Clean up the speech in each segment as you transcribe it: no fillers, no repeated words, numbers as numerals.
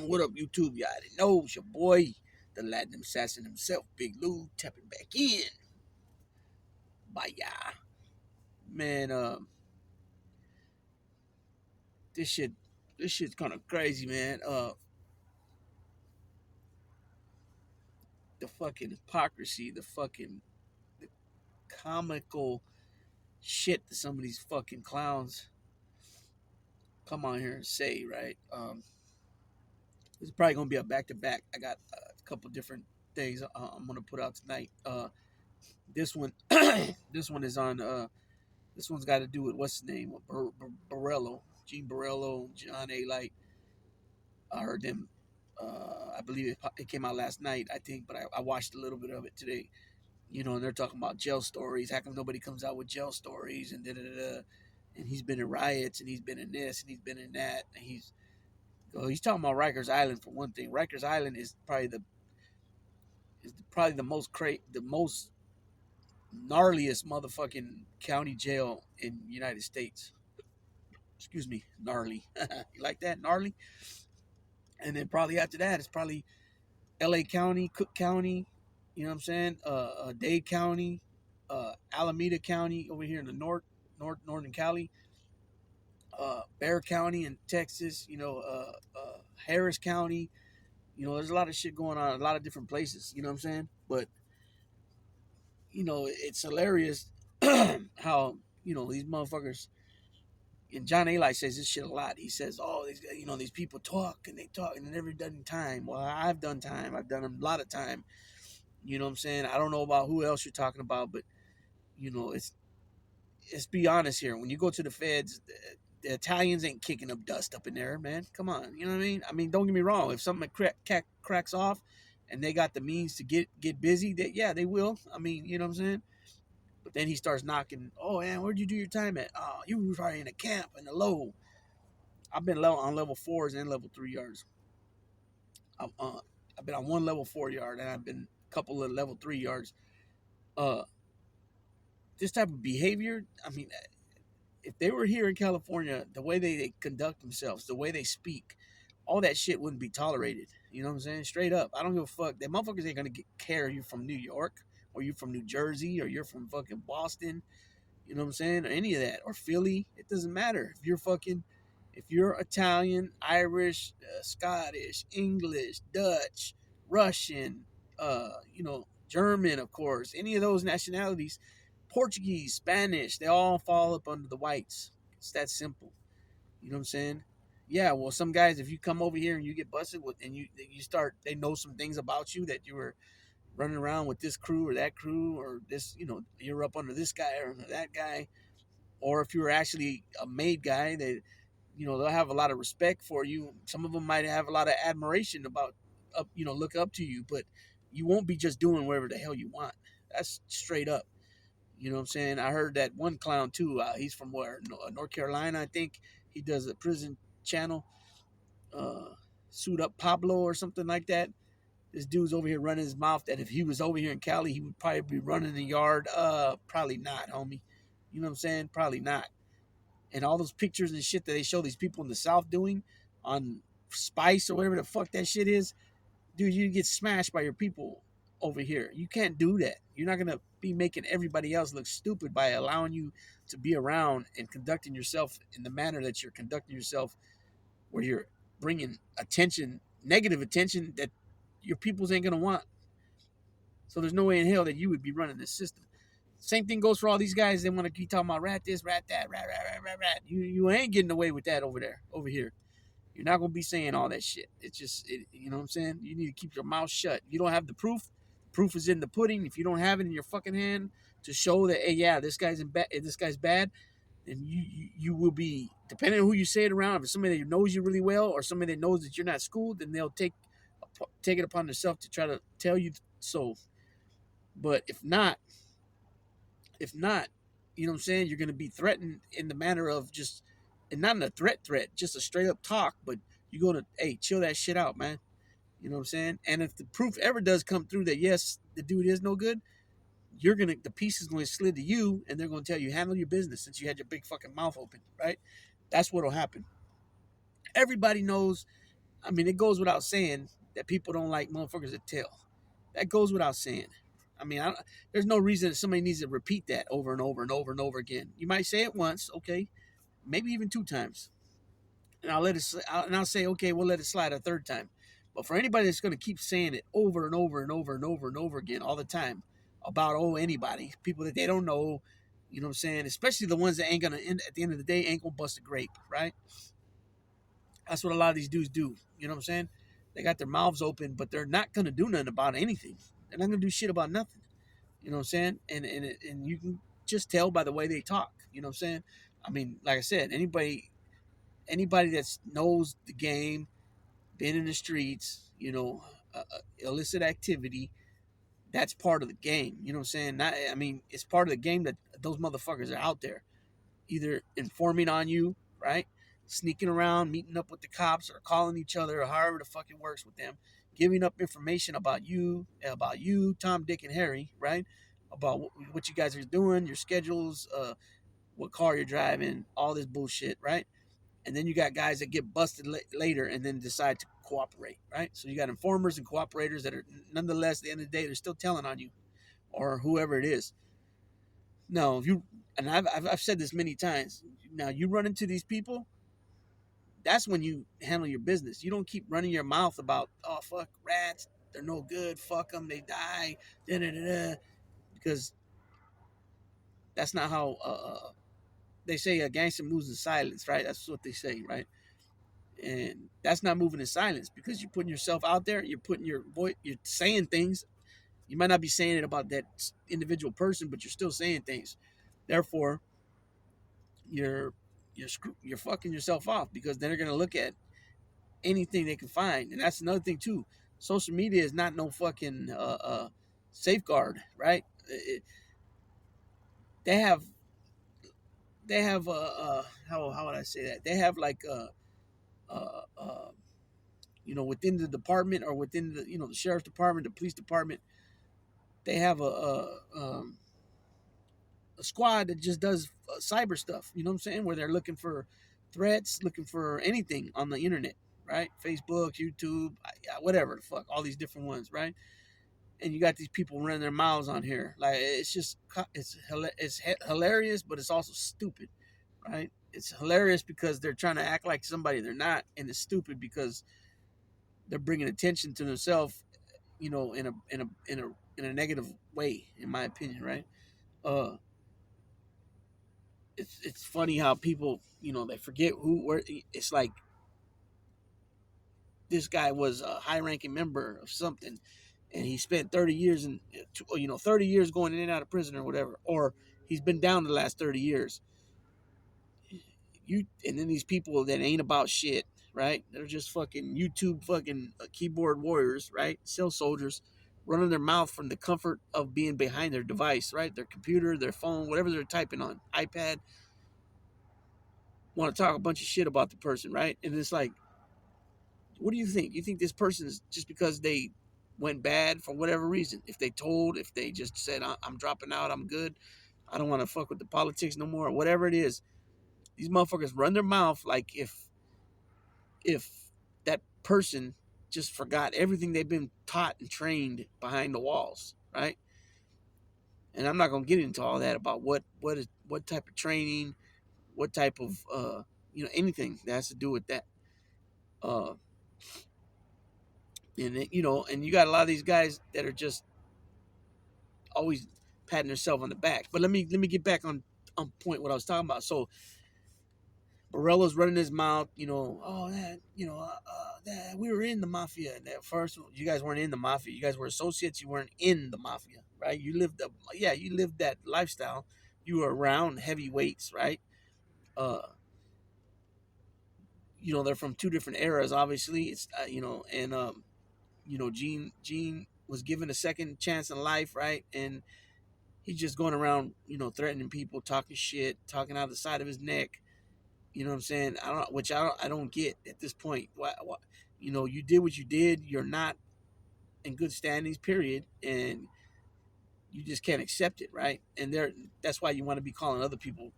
What up, YouTube? Y'all already know it's your boy, the Latin assassin himself, Big Lou, tapping back in. Bye, y'all. Man, this shit, this shit's kind of crazy, man. The fucking hypocrisy, the comical shit that some of these fucking clowns come on here and say, right? It's probably gonna be a back to back. I got a couple different things I'm gonna put out tonight. This one, this one is on. This one's got to do with what's his name, Borello, Gene Borello, John A. Light. I heard them. I believe it came out last night, I think, but I watched a little bit of it today. You know, and they're talking about jail stories. How come nobody comes out with jail stories and da da da? And he's been in riots, and he's been in this, and he's been in that, and he's talking about Rikers Island for one thing. Rikers Island is probably the most gnarliest motherfucking county jail in the United States. Excuse me, gnarly. You like that, gnarly? And then probably after that, it's probably L.A. County, Cook County. You know what I'm saying? Dade County, Alameda County over here in the northern Cali, Bear County in Texas. Harris County. You know, there's a lot of shit going on, a lot of different places. You know what I'm saying? But it's hilarious how these motherfuckers. And John Eli says this shit a lot. He says, "Oh, these people talk and they talk and they never done time." Well, I've done time. I've done a lot of time. You know what I'm saying? I don't know about who else you're talking about, but let's be honest here. When you go to the feds, the Italians ain't kicking up dust up in there, man. Come on, you know what I mean? I mean, don't get me wrong. If something cracks off, and they got the means to get busy, they will. I mean, you know what I'm saying? But then he starts knocking. Oh man, where'd you do your time at? Oh, you were probably in a camp in the low. I've been on level 4s and level 3 yards. I've been on one level 4 yard, and I've been a couple of level 3 yards. Uh, this type of behavior. I mean, if they were here in California, the way they conduct themselves, the way they speak, all that shit wouldn't be tolerated. You know what I'm saying? Straight up, I don't give a fuck. That motherfuckers ain't gonna care you're from New York, or you're from New Jersey, or you're from fucking Boston. You know what I'm saying? Or any of that, or Philly. It doesn't matter if you're Italian, Irish, Scottish, English, Dutch, Russian, German, of course, any of those nationalities, Portuguese, Spanish, they all fall up under the whites. It's that simple. You know what I'm saying? Yeah, well, some guys, if you come over here and you get busted with, and they know some things about you that you were running around with this crew or that crew, or this, you're up under this guy or under that guy, or if you're actually a made guy, they'll have a lot of respect for you. Some of them might have a lot of admiration about, look up to you, but you won't be just doing whatever the hell you want. That's straight up. You know what I'm saying? I heard that one clown too. He's from where? North Carolina, I think. He does a prison channel. Uh, Suit Up Pablo or something like that. This dude's over here running his mouth that if he was over here in Cali, he would probably be running the yard. Probably not, homie. You know what I'm saying? Probably not. And all those pictures and shit that they show these people in the South doing on Spice or whatever the fuck that shit is, dude, you get smashed by your people over here. You can't do that. You're not gonna be making everybody else look stupid by allowing you to be around and conducting yourself in the manner that you're conducting yourself, where you're bringing attention, negative attention that your peoples ain't gonna want. So there's no way in hell that you would be running this system. Same thing goes for all these guys. They want to keep talking about rat this, rat that, rat, rat, rat, rat, rat. You ain't getting away with that over here. You're not gonna be saying all that shit. It's just, you know what I'm saying? You need to keep your mouth shut. You don't have the proof. Proof is in the pudding. If you don't have it in your fucking hand to show that, hey, yeah, this guy's bad, then you will be, depending on who you say it around. If it's somebody that knows you really well, or somebody that knows that you're not schooled, then they'll take it upon themselves to try to tell you so. But if not, you know what I'm saying, you're gonna be threatened in the manner of just, and not in a threat, just a straight up talk, but you go to, hey, chill that shit out, man. You know what I'm saying? And if the proof ever does come through that yes, the dude is no good, the piece is going to slid to you, and they're going to tell you, handle your business, since you had your big fucking mouth open, right? That's what'll happen. Everybody knows. I mean, it goes without saying that people don't like motherfuckers that tell. That goes without saying. I mean, there's no reason that somebody needs to repeat that over and over and over and over again. You might say it once, okay, maybe even 2 times, and I'll say, okay, we'll let it slide a third time. But for anybody that's going to keep saying it over and over and over and over and over again all the time about anybody, people that they don't know, you know what I'm saying? Especially the ones that ain't gonna end at the end of the day ain't gonna bust a grape, right? That's what a lot of these dudes do. You know what I'm saying? They got their mouths open, but they're not gonna do nothing about anything. They're not gonna do shit about nothing. You know what I'm saying? And you can just tell by the way they talk. You know what I'm saying? I mean, like I said, anybody that knows the game, been in the streets, illicit activity, that's part of the game. You know what I'm saying? I mean, it's part of the game that those motherfuckers are out there, either informing on you, right? Sneaking around, meeting up with the cops, or calling each other, or however the fuck it works with them, giving up information about you, Tom, Dick, and Harry, right? About what you guys are doing, your schedules, what car you're driving, all this bullshit, right? And then you got guys that get busted later and then decide to cooperate, right? So you got informers and cooperators that are nonetheless, at the end of the day, they're still telling on you or whoever it is. No, if you and I've said this many times. Now you run into these people, that's when you handle your business. You don't keep running your mouth about, oh fuck rats, they're no good, fuck them, they die, da da da da, because that's not how they say a gangster moves in silence, right? That's what they say, right? And that's not moving in silence because you're putting yourself out there. You're putting your voice. You're saying things. You might not be saying it about that individual person, but you're still saying things. Therefore, you're you're fucking yourself off because then they're gonna look at anything they can find, and that's another thing too. Social media is not no fucking safeguard, right? They have how would I say that? They have like uh, uh, within the department or within the the sheriff's department, the police department, they have a squad that just does cyber stuff. You know what I'm saying? Where they're looking for threats, looking for anything on the internet, right? Facebook, YouTube, whatever the fuck, all these different ones, right? And you got these people running their mouths on here. Like it's hilarious, but it's also stupid, right? It's hilarious because they're trying to act like somebody they're not, and it's stupid because they're bringing attention to themselves, in a negative way, in my opinion, right? Uh, it's funny how people, they forget where. It's like this guy was a high-ranking member of something, and he spent 30 years 30 years going in and out of prison or whatever, or he's been down the last 30 years. And then these people that ain't about shit, right? They're just fucking YouTube fucking keyboard warriors, right? Cell soldiers running their mouth from the comfort of being behind their device, right? Their computer, their phone, whatever they're typing on, iPad, want to talk a bunch of shit about the person, right? And it's like, what do you think? You think this person is just because they went bad for whatever reason? If they just said, I'm dropping out, I'm good, I don't want to fuck with the politics no more, or whatever it is, these motherfuckers run their mouth like if that person just forgot everything they've been taught and trained behind the walls, right? And I'm not gonna get into all that about what type of training, what type of anything that has to do with that. Uh, and you got a lot of these guys that are just always patting themselves on the back. But let me get back on point what I was talking about. So Borello's running his mouth, oh that, that we were in the mafia. And at first, you guys weren't in the mafia. You guys were associates. You weren't in the mafia, right? You lived that lifestyle. You were around heavyweights, right? Uh, they're from two different eras. Obviously, it's and Gene was given a second chance in life, right? And he's just going around, threatening people, talking shit, talking out of the side of his neck. You know what I'm saying? I don't get at this point. Why, you did what you did. You're not in good standings, period, and you just can't accept it, right? And that's why you want to be calling other people,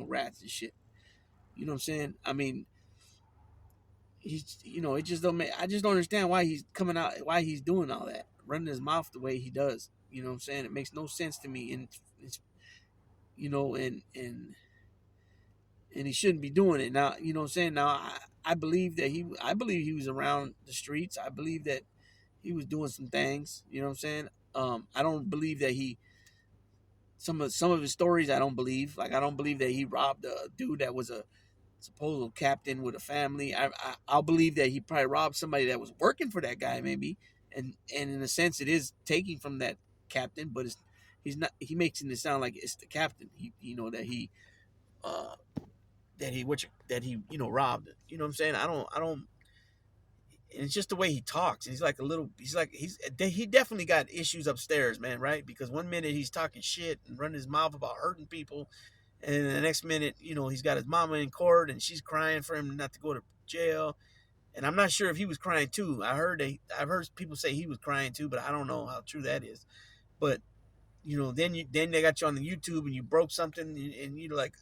rats and shit. You know what I'm saying? I mean, he's, it just don't make. I just don't understand why he's coming out, why he's doing all that, running his mouth the way he does. You know what I'm saying? It makes no sense to me, and it's, and he shouldn't be doing it now. You know what I'm saying? Now I believe that I believe he was around the streets. I believe that he was doing some things. You know what I'm saying? I don't believe that he some of his stories. I don't believe. Like, I don't believe that he robbed a dude that was a supposed captain with a family. I'll believe that he probably robbed somebody that was working for that guy, maybe, and in a sense, it is taking from that captain, but he's not. He makes it sound like it's the captain. Uh, that he robbed. You know what I'm saying? I don't. And it's just the way he talks. He's like a little. He definitely got issues upstairs, man. Right? Because one minute he's talking shit and running his mouth about hurting people, and the next minute, he's got his mama in court and she's crying for him not to go to jail. And I'm not sure if he was crying too. I've heard people say he was crying too, but I don't know how true that is. But then they got you on the YouTube and you broke something, and you're like,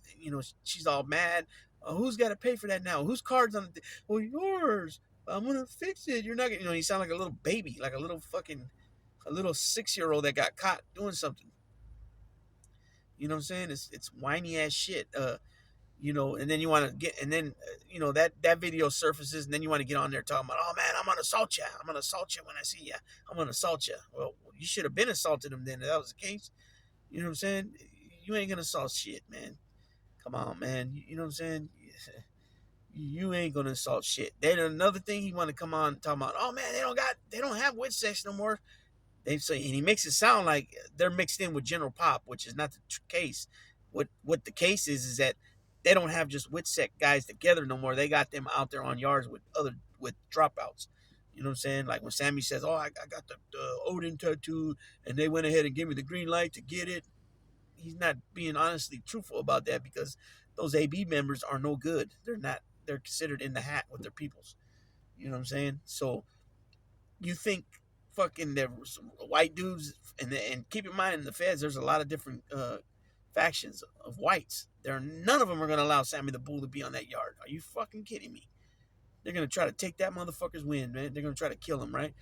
she's all mad. Who's got to pay for that now? Whose card's on the? Well, yours. I'm gonna fix it. You're not gonna. You sound like a little baby, like a little 6-year-old that got caught doing something. You know what I'm saying? It's whiny ass shit. And then you want to get, and then that video surfaces, and then you want to get on there talking about, oh man, I'm gonna assault you. I'm gonna assault you when I see you. I'm gonna assault you. Well, you should have been assaulted him then if that was the case. You know what I'm saying? You ain't gonna assault shit, man. Come on, man. You know what I'm saying? You ain't gonna assault shit. Then another thing he want to come on talking about, oh man, they don't have wit sex no more. They say, and he makes it sound like they're mixed in with General Pop, which is not the case. What the case is that they don't have just Witsec guys together no more. They got them out there on yards with dropouts. You know what I'm saying? Like when Sammy says, "Oh, I got the Odin tattoo," and they went ahead and gave me the green light to get it. He's not being honestly truthful about that, because those AB members are no good. They're not. They're considered in the hat with their peoples. You know what I'm saying? So you think fucking there were some white dudes, and keep in mind, in the feds there's a lot of different factions of whites. None of them are going to allow Sammy the Bull to be on that yard. Are you fucking kidding me? They're going to try to take that motherfucker's win, man. They're going to try to kill him, right?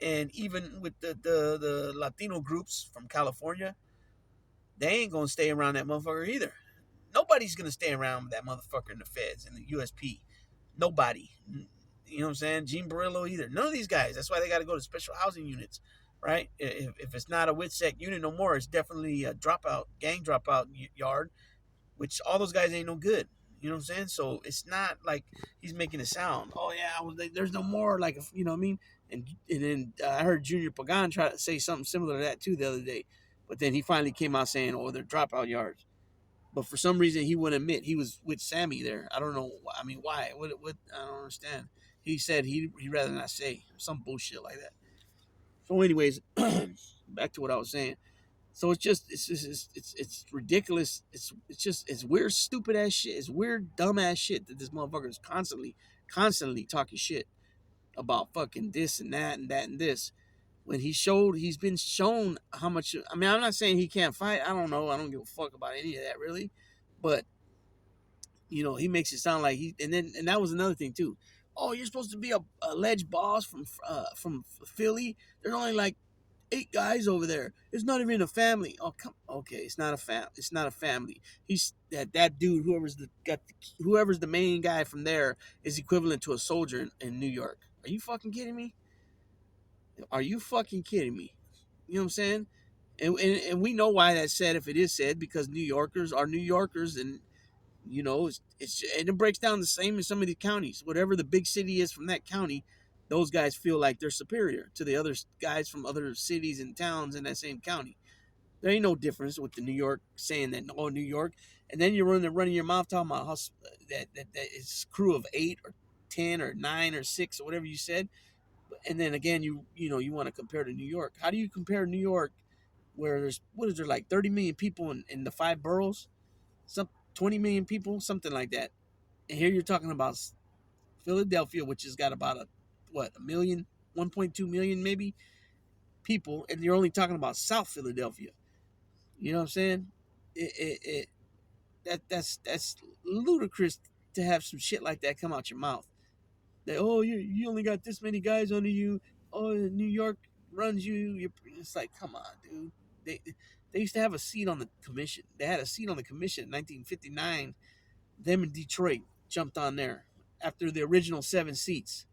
And even with the Latino groups from California, they ain't going to stay around that motherfucker either. Nobody's going to stay around that motherfucker in the feds and the USP. Nobody. You know what I'm saying? Gene Barillo either. None of these guys. That's why they got to go to special housing units, right? If it's not a WITSEC unit no more, it's definitely a gang dropout yard, which all those guys ain't no good. You know what I'm saying? So it's not like he's making it sound, oh yeah, there's no more, like, you know what I mean? And then I heard Junior Pagan try to say something similar to that too the other day, but then he finally came out saying, oh, they're dropout yards. But for some reason, he wouldn't admit he was with Sammy there. I don't know. I mean, why? What? I don't understand. He said he'd rather not say some bullshit like that. So, anyways, back to what I was saying. So it's ridiculous. It's weird, stupid ass shit. It's weird, dumb ass shit that this motherfucker is constantly talking shit about fucking this and that and that and this. When he's been shown how much. I mean, I'm not saying he can't fight. I don't know. I don't give a fuck about any of that really, but he makes it sound like and that was another thing too. Oh, you're supposed to be a alleged boss from Philly. There's only like 8 guys over there. It's not even a family. Oh, come. Okay, it's not a It's not a family. He's that dude. Whoever's the main guy from there is equivalent to a soldier in New York. Are you fucking kidding me? Are you fucking kidding me? You know what I'm saying? And we know why that's said, if it is said, because New Yorkers are New Yorkers, and and it breaks down the same in some of the counties. Whatever the big city is from that county, those guys feel like they're superior to the other guys from other cities and towns in that same county. There ain't no difference with the New York saying that, oh, New York, and then you're running your mouth talking about how that it's a crew of 8 or 10 or 9 or 6 or whatever you said. And then again, you want to compare to New York. How do you compare New York, where there's, what is there, like 30 million people in the 5 boroughs, some 20 million people, something like that, and here you're talking about Philadelphia, which has got about a million, 1.2 million maybe people, and you're only talking about South Philadelphia. You know what I'm saying? That's ludicrous to have some shit like that come out your mouth. That, oh, you only got this many guys under you. Oh, New York runs you. It's like, come on, dude. They used to have a seat on the commission. They had a seat on the commission in 1959. Them in Detroit jumped on there after the original 7 seats.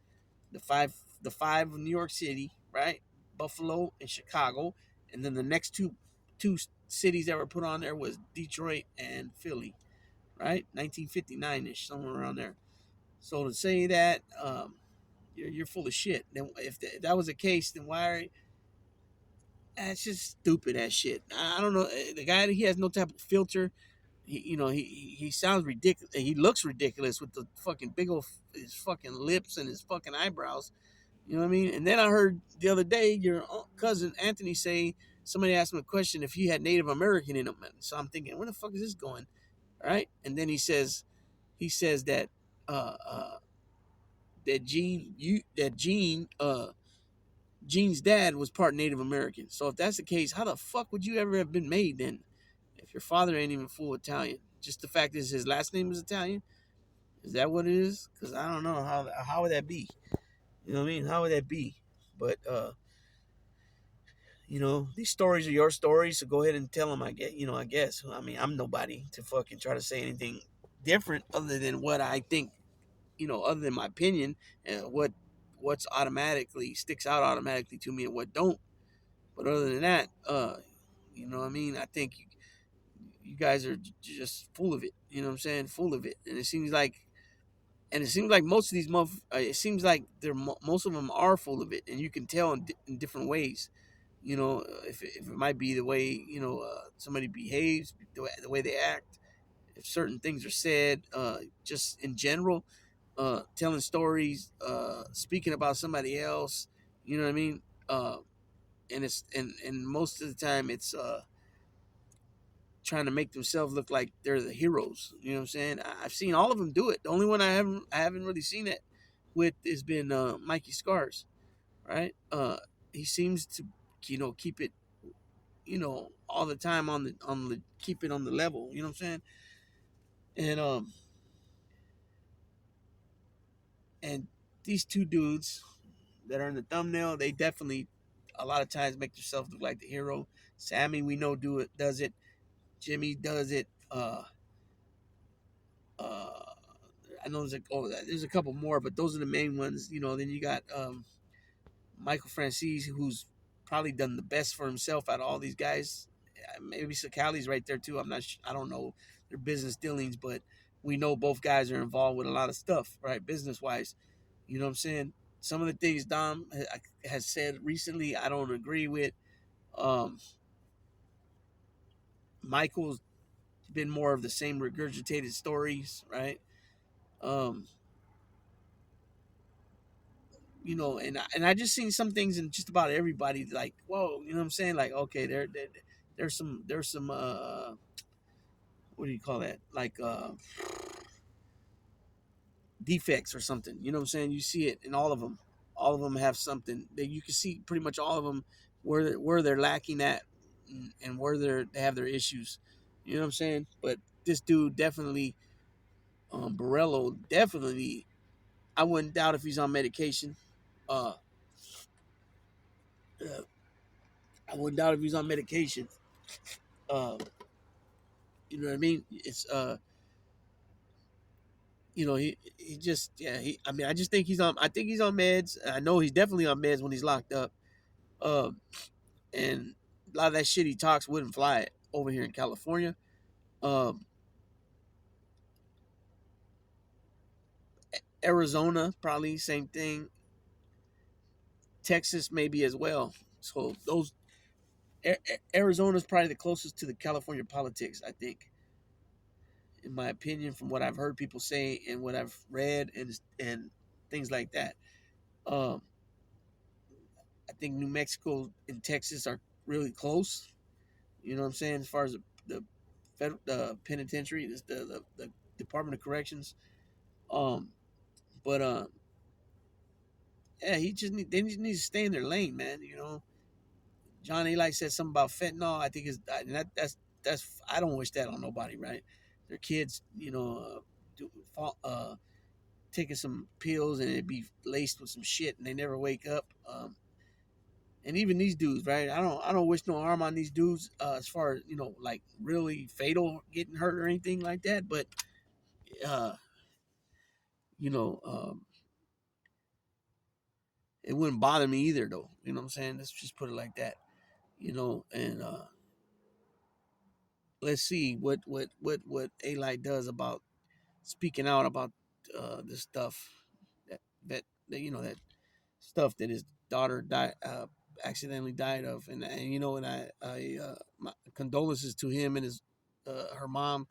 The five of New York City, right? Buffalo and Chicago, and then the next two cities that were put on there was Detroit and Philly, right? 1959 ish, somewhere around there. So to say that you're full of shit. Then if that was the case, then why are that's just stupid ass shit. I don't know. The guy, he has no type of filter. He sounds ridiculous. He looks ridiculous with the fucking big old his fucking lips and his fucking eyebrows. You know what I mean? And then I heard the other day your cousin Anthony say somebody asked him a question if he had Native American in him. So I'm thinking, where the fuck is this going? All right. And then he says that uh, uh, Gene's dad was part Native American. So if that's the case, how the fuck would you ever have been made then? If your father ain't even full Italian, just the fact is his last name is Italian. Is that what it is? Because I don't know how would that be. You know what I mean? How would that be? But these stories are your stories, so go ahead and tell them. I guess. I mean, I'm nobody to fucking try to say anything different other than what I think. Other than my opinion and what's automatically sticks out automatically to me and what don't. But other than that, you know what I mean? I think you guys are just full of it. You know what I'm saying? Full of it. And it seems like most of these it seems like most of them are full of it, and you can tell in different ways. If it might be the way somebody behaves, the way they act, if certain things are said, just in general, telling stories, speaking about somebody else. You know what I mean? And it's and most of the time it's trying to make themselves look like they're the heroes. You know what I'm saying? I've seen all of them do it. The only one I haven't really seen it with has been Mikey Scars, right? He seems to keep it all the time on the keep it on the level. You know what I'm saying? And and these two dudes that are in the thumbnail, they definitely a lot of times make themselves look like the hero. Sammy, we know does it. Jimmy does it. Uh, I know there's a couple more, but those are the main ones. Then you got Michael Francis, who's probably done the best for himself out of all these guys. Maybe Sakali's right there too. I don't know their business dealings, but we know both guys are involved with a lot of stuff, right? Business wise, you know what I'm saying? Some of the things Dom has said recently, I don't agree with. Um, Michael's been more of the same regurgitated stories, right? Um, and I just seen some things in just about everybody, like, whoa, you know what I'm saying? Like, okay, there's some what do you call that? Like defects or something. You know what I'm saying? You see it in all of them. All of them have something that you can see. Pretty much all of them where they're lacking at, and where they have their issues. You know what I'm saying? But this dude definitely, Borello definitely. I wouldn't doubt if he's on medication. Uh, uh, I wouldn't doubt if he's on medication. Uh, you know what I mean? It's he just he. I mean, I just think he's on. I think he's on meds. I know he's definitely on meds when he's locked up. Um, and a lot of that shit he talks wouldn't fly over here in California. Um, Arizona probably same thing. Texas maybe as well. So Arizona's probably the closest to the California politics, I think, in my opinion, from what I've heard people say and what I've read and things like that. Um, I think New Mexico and Texas are really close. You know what I'm saying? As far as the federal penitentiary, the Department of Corrections. Um, but yeah, they just need to stay in their lane, man. John Eli said something about fentanyl. I think that's I don't wish that on nobody, right? Their kids, do, taking some pills and it'd be laced with some shit and they never wake up. And even these dudes, right? I don't wish no harm on these dudes as far as, you know, like really fatal getting hurt or anything like that. But uh, you know, it wouldn't bother me either, though. You know what I'm saying? Let's just put it like that. You know, and let's see what A-Light does about speaking out about this stuff that you know, that stuff that his daughter died accidentally died of, and you know, and my condolences to him and his her mom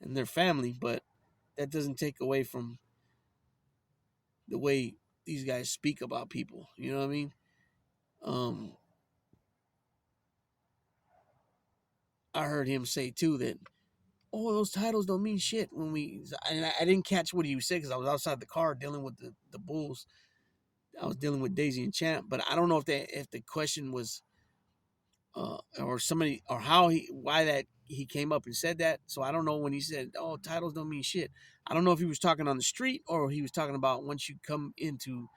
and their family, but that doesn't take away from the way these guys speak about people. You know what I mean? Um, I heard him say too that, oh, those titles don't mean shit when we. And I didn't catch what he said because I was outside the car dealing with the Bulls. I was dealing with Daisy and Champ, but I don't know if the question was or somebody or how he why that he came up and said that. So I don't know when he said, "Oh, titles don't mean shit." I don't know if he was talking on the street or he was talking about once you come into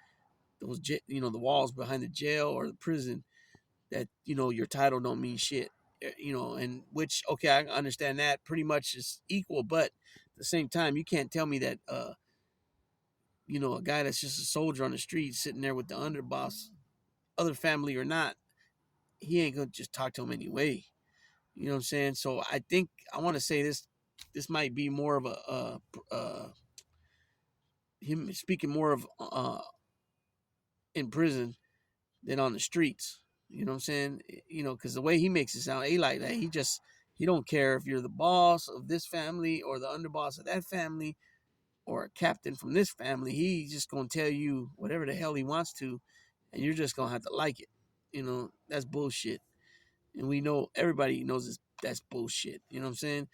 those, you know, the walls behind the jail or the prison, that, you know, your title don't mean shit. You know, and which, okay, I understand that pretty much is equal, but at the same time, you can't tell me that you know, a guy that's just a soldier on the street sitting there with the underboss, other family or not, he ain't gonna just talk to him anyway. You know what I'm saying? So I think I want to say this might be more of a him speaking more of in prison than on the streets. You know what I'm saying? You know, because the way he makes it sound, A like that, he don't care if you're the boss of this family or the underboss of that family or a captain from this family. He's just gonna tell you whatever the hell he wants to, and you're just gonna have to like it. You know, that's bullshit. And we know, everybody knows that's bullshit. You know what I'm saying?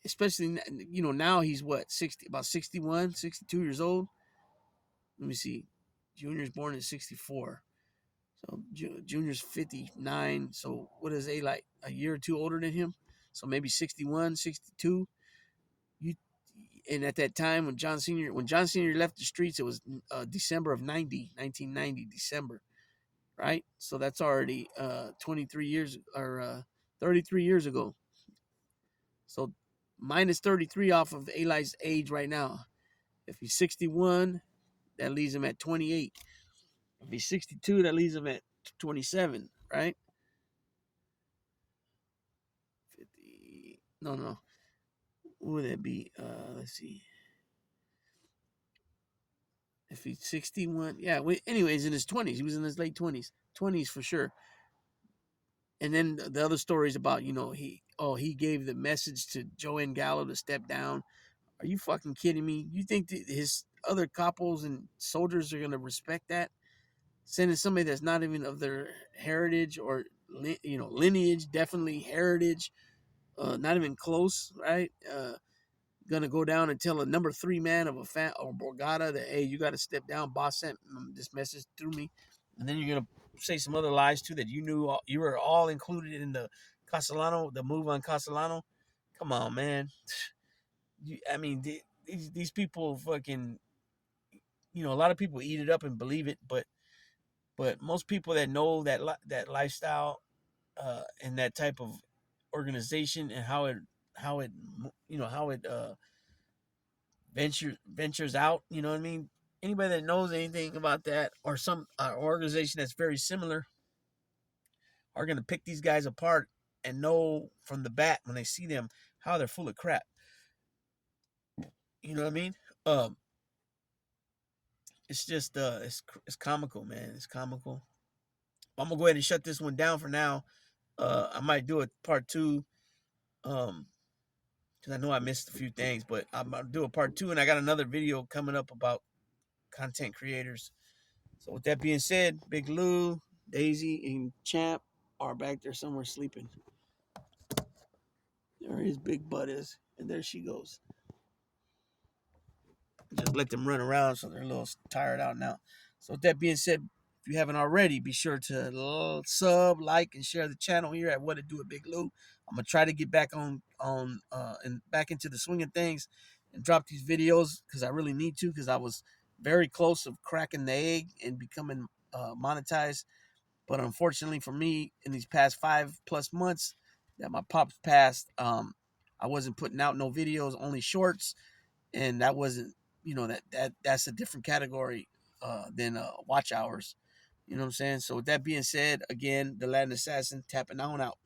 Especially, you know, now he's what, 60, about 61, 62 years old. Let me see. Junior's born in 64. So Junior's 59. So what is A like? A year or two older than him? So maybe 61, 62. You and at that time when John Senior left the streets, it was December of 1990, December, right? So that's already 23 years or 33 years ago. So minus 33 off of Eli's age right now. If he's 61, that leaves him at 28. If he's 62, that leaves him at 27, right? 50. No. What would that be? Let's see. If he's 61, yeah. Anyways, in his 20s, he was in his late 20s for sure. And then the other stories about, you know, he gave the message to Joanne Gallo to step down. Are you fucking kidding me? You think his other couples and soldiers are gonna respect that? Sending somebody that's not even of their heritage or, you know, lineage, definitely heritage, not even close, right? Gonna go down and tell a number 3 man of a or Borgata that, hey, you got to step down. Boss sent this message through me, and then you're gonna say some other lies too that you knew you were all included in the Castellano, the move on Castellano. Come on, man. I mean, these people fucking, you know, a lot of people eat it up and believe it, but most people that know that lifestyle and that type of organization and how it you know how it ventures out. You know what I mean? Anybody that knows anything about that or some organization that's very similar are gonna pick these guys apart and know from the bat when they see them how they're full of crap. You know what I mean? Um, it's just it's comical, man. It's comical. I'm gonna go ahead and shut this one down for now. I might do a part two. Because I know I missed a few things, but I'm gonna do a part two, and I got another video coming up about content creators. So with that being said, Big Lou, Daisy, and Champ are back there somewhere sleeping. There his big butt is, and there she goes. Just let them run around so they're a little tired out now. So with that being said, if you haven't already, be sure to sub, like, and share the channel here at What It Do with Big Lou. I'm gonna try to get back on and back into the swing of things and drop these videos because I really need to, because I was very close of cracking the egg and becoming monetized. But unfortunately for me, in these past 5+ months that my pops passed, I wasn't putting out no videos, only shorts, and that wasn't, that's a different category than watch hours. You know what I'm saying? So with that being said, again, the Latin Assassin tapping on out.